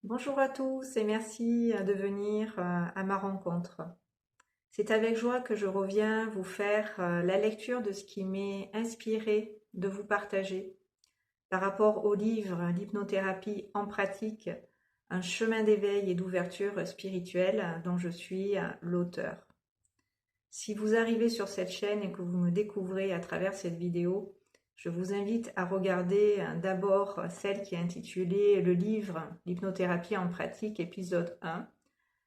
Bonjour à tous et merci de venir à ma rencontre. C'est avec joie que je reviens vous faire la lecture de ce qui m'est inspiré de vous partager par rapport au livre L'hypnothérapie en pratique, un chemin d'éveil et d'ouverture spirituelle dont je suis l'auteur. Si vous arrivez sur cette chaîne et que vous me découvrez à travers cette vidéo, je vous invite à regarder d'abord celle qui est intitulée Le livre L'hypnothérapie en pratique, épisode 1,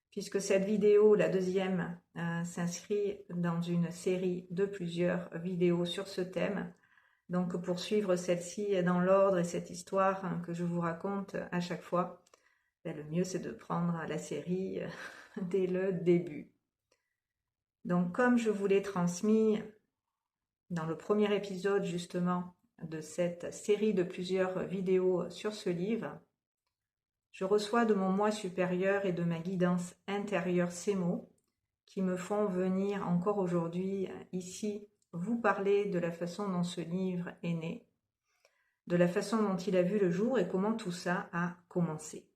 puisque cette vidéo, la deuxième, s'inscrit dans une série de plusieurs vidéos sur ce thème. Donc pour suivre celle-ci dans l'ordre et cette histoire que je vous raconte à chaque fois, le mieux c'est de prendre la série dès le début. Donc comme je vous l'ai transmis dans le premier épisode justement de cette série de plusieurs vidéos sur ce livre, je reçois de mon moi supérieur et de ma guidance intérieure ces mots qui me font venir encore aujourd'hui ici vous parler de la façon dont ce livre est né, de la façon dont il a vu le jour et comment tout ça a commencé.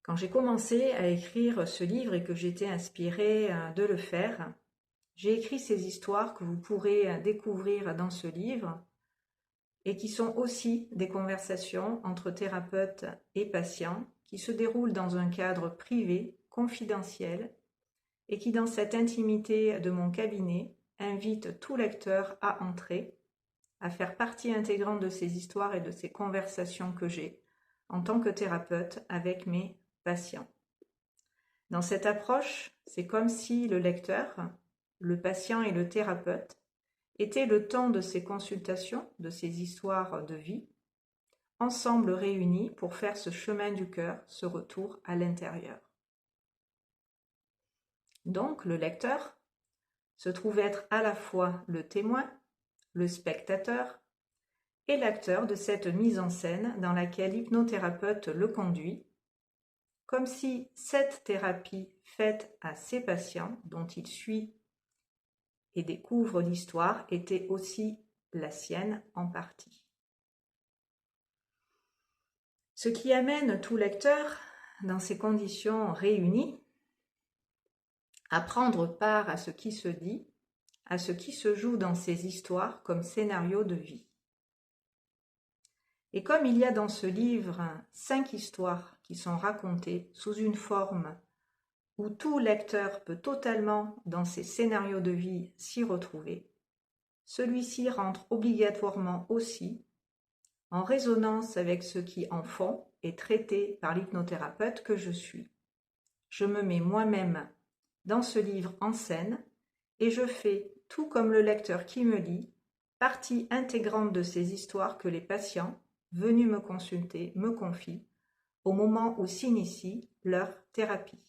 Quand j'ai commencé à écrire ce livre et que j'étais inspirée de le faire, j'ai écrit ces histoires que vous pourrez découvrir dans ce livre et qui sont aussi des conversations entre thérapeutes et patients qui se déroulent dans un cadre privé, confidentiel, et qui, dans cette intimité de mon cabinet, invitent tout lecteur à entrer, à faire partie intégrante de ces histoires et de ces conversations que j'ai en tant que thérapeute avec mes patients. Dans cette approche, c'est comme si le lecteur, le patient et le thérapeute étaient le temps de ces consultations, de ces histoires de vie, ensemble réunis pour faire ce chemin du cœur, ce retour à l'intérieur. Donc, le lecteur se trouve être à la fois le témoin, le spectateur et l'acteur de cette mise en scène dans laquelle l'hypnothérapeute le conduit, comme si cette thérapie faite à ses patients, dont il suit et découvre l'histoire, était aussi la sienne en partie. Ce qui amène tout lecteur, dans ces conditions réunies, à prendre part à ce qui se dit, à ce qui se joue dans ces histoires comme scénario de vie. Et comme il y a dans ce livre 5 histoires qui sont racontées sous une forme où tout lecteur peut totalement, dans ces scénarios de vie, s'y retrouver, celui-ci rentre obligatoirement aussi en résonance avec ce qui en fond est traité par l'hypnothérapeute que je suis. Je me mets moi-même dans ce livre en scène et je fais, tout comme le lecteur qui me lit, partie intégrante de ces histoires que les patients, venus me consulter, me confient au moment où s'initie leur thérapie.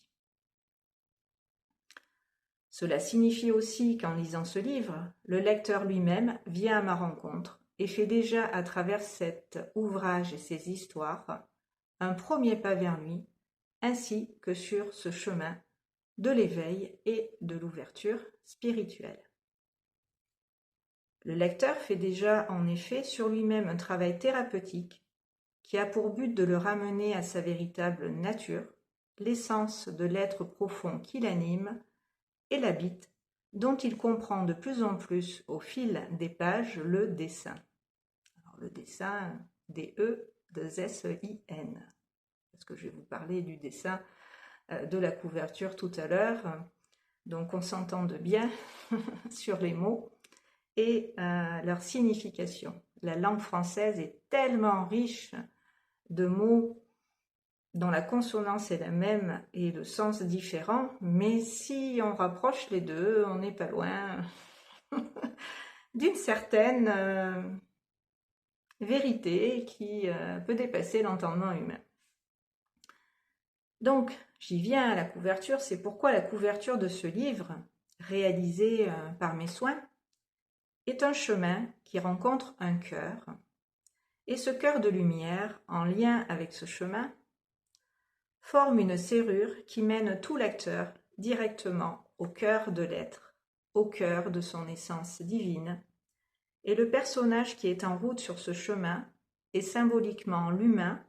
Cela signifie aussi qu'en lisant ce livre, le lecteur lui-même vient à ma rencontre et fait déjà à travers cet ouvrage et ces histoires un premier pas vers lui, ainsi que sur ce chemin de l'éveil et de l'ouverture spirituelle. Le lecteur fait déjà en effet sur lui-même un travail thérapeutique qui a pour but de le ramener à sa véritable nature, l'essence de l'être profond qui l'anime et l'habite, dont il comprend de plus en plus au fil des pages le dessin. Alors, le dessin, D-E-2-S-I-N, parce que je vais vous parler du dessin de la couverture tout à l'heure, donc on s'entende bien sur les mots et leur signification. La langue française est tellement riche de mots dont la consonance est la même et le sens différent, mais si on rapproche les deux, on n'est pas loin d'une certaine vérité qui peut dépasser l'entendement humain. Donc, j'y viens à la couverture, c'est pourquoi la couverture de ce livre, réalisé par mes soins, est un chemin qui rencontre un cœur, et ce cœur de lumière, en lien avec ce chemin, forme une serrure qui mène tout lecteur directement au cœur de l'être, au cœur de son essence divine, et le personnage qui est en route sur ce chemin est symboliquement l'humain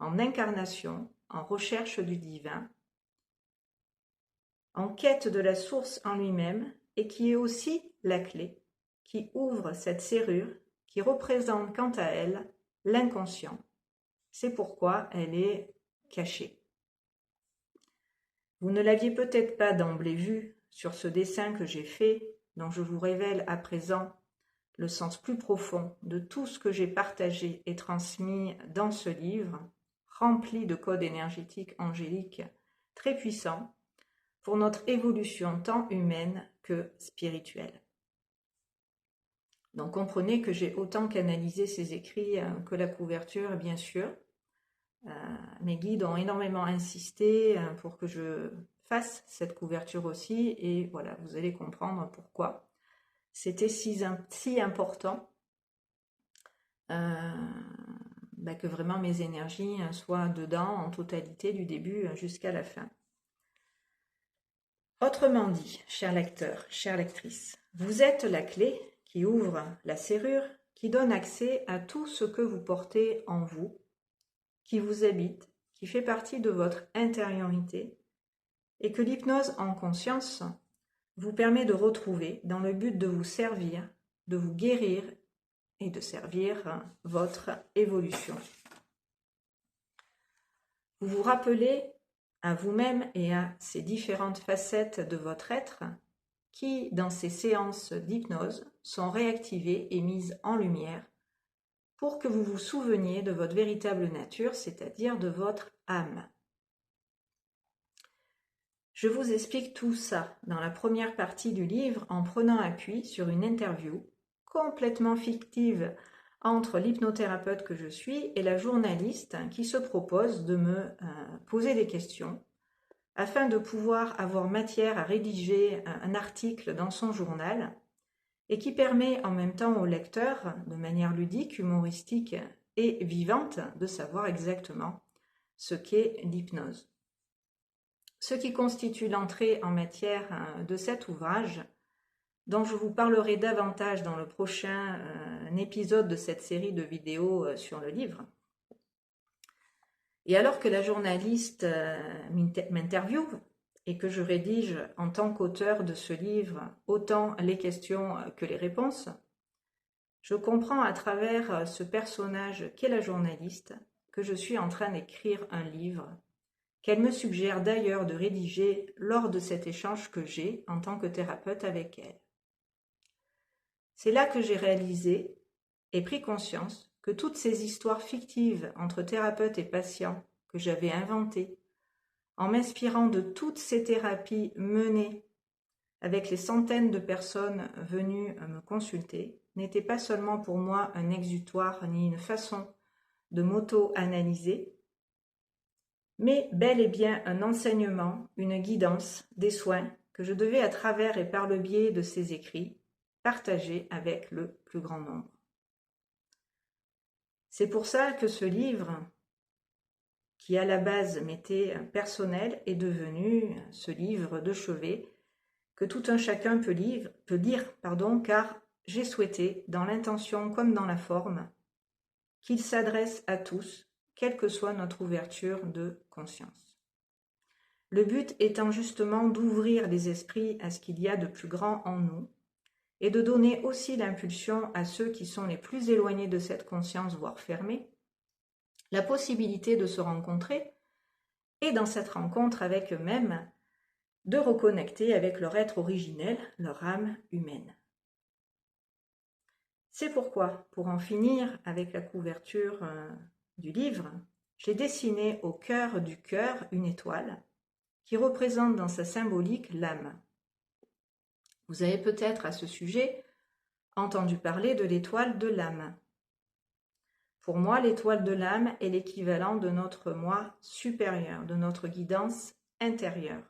en incarnation, en recherche du divin, en quête de la source en lui-même, et qui est aussi la clé qui ouvre cette serrure qui représente quant à elle l'inconscient. C'est pourquoi elle est cachée. Vous ne l'aviez peut-être pas d'emblée vu sur ce dessin que j'ai fait, dont je vous révèle à présent le sens plus profond de tout ce que j'ai partagé et transmis dans ce livre, rempli de codes énergétiques angéliques très puissants pour notre évolution tant humaine que spirituelle. Donc comprenez que j'ai autant canalisé ces écrits que la couverture, bien sûr. Mes guides ont énormément insisté pour que je fasse cette couverture aussi, et voilà, vous allez comprendre pourquoi c'était si important que vraiment mes énergies soient dedans en totalité du début jusqu'à la fin. Autrement dit, chers lecteurs, chères lectrices, vous êtes la clé qui ouvre la serrure, qui donne accès à tout ce que vous portez en vous, qui vous habite, qui fait partie de votre intériorité, et que l'hypnose en conscience vous permet de retrouver dans le but de vous servir, de vous guérir et de servir votre évolution. Vous vous rappelez à vous-même et à ces différentes facettes de votre être qui, dans ces séances d'hypnose, sont réactivées et mises en lumière pour que vous vous souveniez de votre véritable nature, c'est-à-dire de votre âme. Je vous explique tout ça dans la première partie du livre en prenant appui sur une interview complètement fictive entre l'hypnothérapeute que je suis et la journaliste qui se propose de me poser des questions afin de pouvoir avoir matière à rédiger un article dans son journal et qui permet en même temps au lecteur, de manière ludique, humoristique et vivante, de savoir exactement ce qu'est l'hypnose. Ce qui constitue l'entrée en matière de cet ouvrage, dont je vous parlerai davantage dans le prochain épisode de cette série de vidéos sur le livre. Et alors que la journaliste m'interviewe et que je rédige en tant qu'auteur de ce livre autant les questions que les réponses, je comprends à travers ce personnage qu'est la journaliste que je suis en train d'écrire un livre qu'elle me suggère d'ailleurs de rédiger lors de cet échange que j'ai en tant que thérapeute avec elle. C'est là que j'ai réalisé et pris conscience que toutes ces histoires fictives entre thérapeutes et patients que j'avais inventées, en m'inspirant de toutes ces thérapies menées avec les centaines de personnes venues me consulter, n'étaient pas seulement pour moi un exutoire ni une façon de m'auto-analyser, mais bel et bien un enseignement, une guidance, des soins que je devais à travers et par le biais de ces écrits partager avec le plus grand nombre. C'est pour ça que ce livre, qui à la base m'était personnel, est devenu ce livre de chevet que tout un chacun peut lire, car j'ai souhaité, dans l'intention comme dans la forme, qu'il s'adresse à tous, quelle que soit notre ouverture de conscience. Le but étant justement d'ouvrir les esprits à ce qu'il y a de plus grand en nous et de donner aussi l'impulsion à ceux qui sont les plus éloignés de cette conscience, voire fermés, la possibilité de se rencontrer et dans cette rencontre avec eux-mêmes, de reconnecter avec leur être originel, leur âme humaine. C'est pourquoi, pour en finir avec la couverture du livre, j'ai dessiné au cœur du cœur une étoile qui représente dans sa symbolique l'âme. Vous avez peut-être à ce sujet entendu parler de l'étoile de l'âme. Pour moi, l'étoile de l'âme est l'équivalent de notre moi supérieur, de notre guidance intérieure.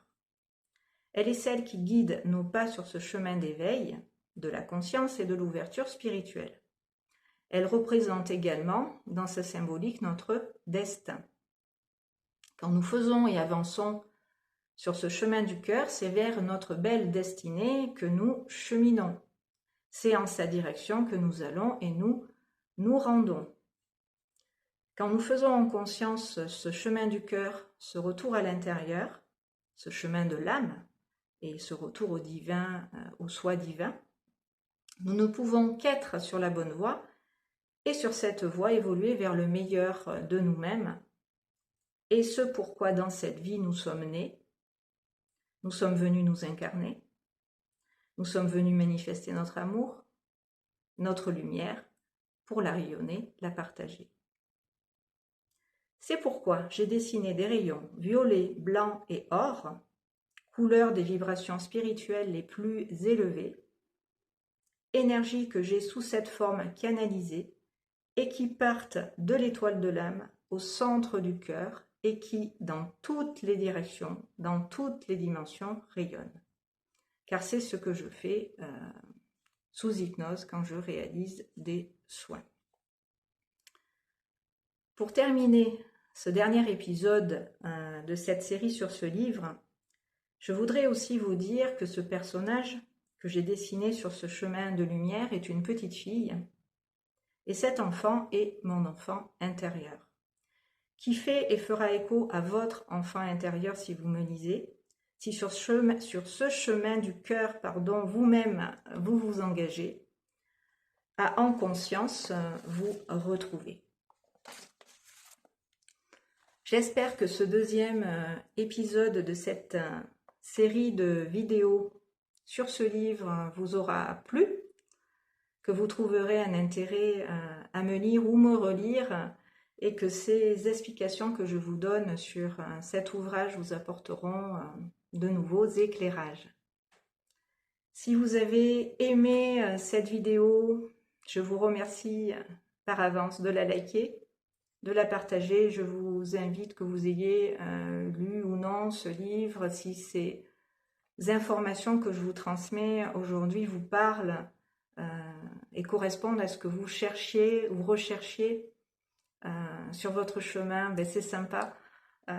Elle est celle qui guide nos pas sur ce chemin d'éveil, de la conscience et de l'ouverture spirituelle. Elle représente également, dans sa symbolique, notre destin. Quand nous faisons et avançons sur ce chemin du cœur, c'est vers notre belle destinée que nous cheminons. C'est en sa direction que nous allons et nous nous rendons. Quand nous faisons en conscience ce chemin du cœur, ce retour à l'intérieur, ce chemin de l'âme et ce retour au divin, au soi divin, nous ne pouvons qu'être sur la bonne voie et sur cette voie évoluer vers le meilleur de nous-mêmes et ce pourquoi dans cette vie nous sommes nés, nous sommes venus nous incarner, nous sommes venus manifester notre amour, notre lumière, pour la rayonner, la partager. C'est pourquoi j'ai dessiné des rayons violet, blanc et or, couleurs des vibrations spirituelles les plus élevées, énergie que j'ai sous cette forme canalisée et qui partent de l'étoile de l'âme au centre du cœur et qui, dans toutes les directions, dans toutes les dimensions, rayonnent. Car c'est ce que je fais sous hypnose quand je réalise des soins. Pour terminer ce dernier épisode de cette série sur ce livre, je voudrais aussi vous dire que ce personnage que j'ai dessiné sur ce chemin de lumière est une petite fille, et cet enfant est mon enfant intérieur, qui fait et fera écho à votre enfant intérieur si vous me lisez, si sur ce chemin du cœur, vous-même vous vous engagez, à en conscience vous retrouver. J'espère que ce deuxième épisode de cette série de vidéos sur ce livre vous aura plu, que vous trouverez un intérêt à me lire ou me relire et que ces explications que je vous donne sur cet ouvrage vous apporteront de nouveaux éclairages. Si vous avez aimé cette vidéo, je vous remercie par avance de la liker, de la partager. Je vous invite, que vous ayez lu ou non ce livre, si ces informations que je vous transmets aujourd'hui vous parlent et correspondent à ce que vous cherchiez ou recherchiez sur votre chemin, ben c'est sympa.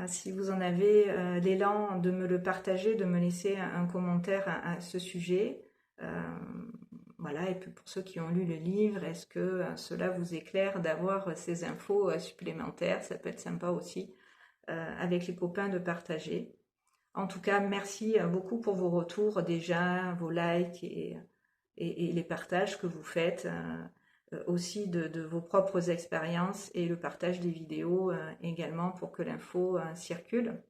Si vous en avez l'élan de me le partager, de me laisser un commentaire à ce sujet. Voilà, et puis pour ceux qui ont lu le livre, est-ce que cela vous éclaire d'avoir ces infos supplémentaires? Ça peut être sympa aussi avec les copains de partager. En tout cas, merci beaucoup pour vos retours déjà, vos likes et les partages que vous faites, aussi de vos propres expériences et le partage des vidéos également pour que l'info circule.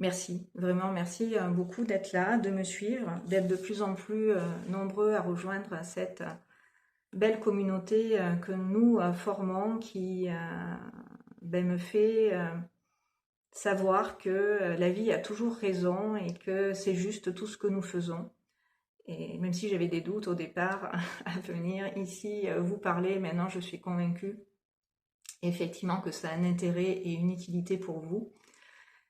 Merci, vraiment merci beaucoup d'être là, de me suivre, d'être de plus en plus nombreux à rejoindre cette belle communauté que nous formons, qui me fait savoir que la vie a toujours raison et que c'est juste tout ce que nous faisons. Et même si j'avais des doutes au départ à venir ici vous parler, maintenant je suis convaincue effectivement que ça a un intérêt et une utilité pour vous.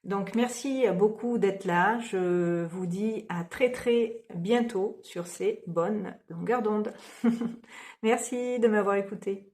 Donc merci beaucoup d'être là, je vous dis à très très bientôt sur ces bonnes longueurs d'onde. Merci de m'avoir écouté.